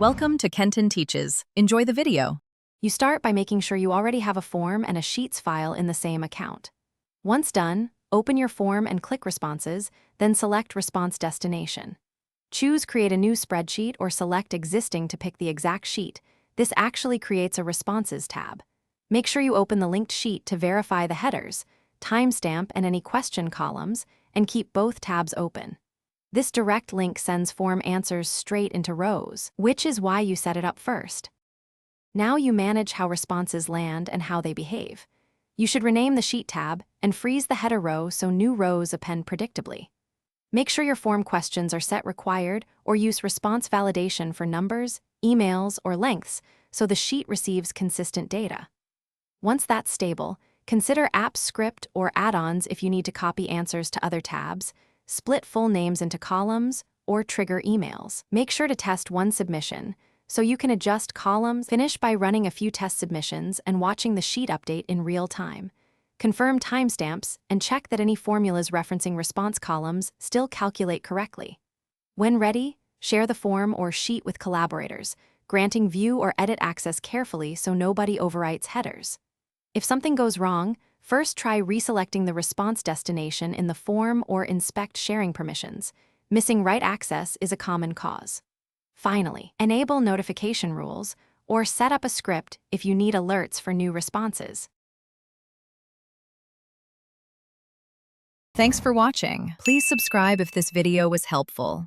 Welcome to Kenton Teaches. Enjoy the video. You start by making sure you already have a form and a Sheets file in the same account. Once done, open your form and click Responses, then select Response Destination. Choose Create a new spreadsheet or select Existing to pick the exact sheet. This actually creates a Responses tab. Make sure you open the linked sheet to verify the headers, timestamp, and any question columns, and keep both tabs open. This direct link sends form answers straight into rows, which is why you set it up first. Now you manage how responses land and how they behave. You should rename the Sheet tab and freeze the header row so new rows append predictably. Make sure your form questions are set required or use response validation for numbers, emails, or lengths so the sheet receives consistent data. Once that's stable, consider app script or add-ons if you need to copy answers to other tabs, split full names into columns, or trigger emails. Make sure to test one submission so you can adjust columns. Finish by running a few test submissions and watching the sheet update in real time. Confirm timestamps and check that any formulas referencing response columns still calculate correctly. When ready, share the form or sheet with collaborators, granting view or edit access carefully so nobody overwrites headers. If something goes wrong, first try reselecting the response destination in the form or inspect sharing permissions. Missing write access is a common cause. Finally, enable notification rules or set up a script if you need alerts for new responses. Thanks for watching. Please subscribe if this video was helpful.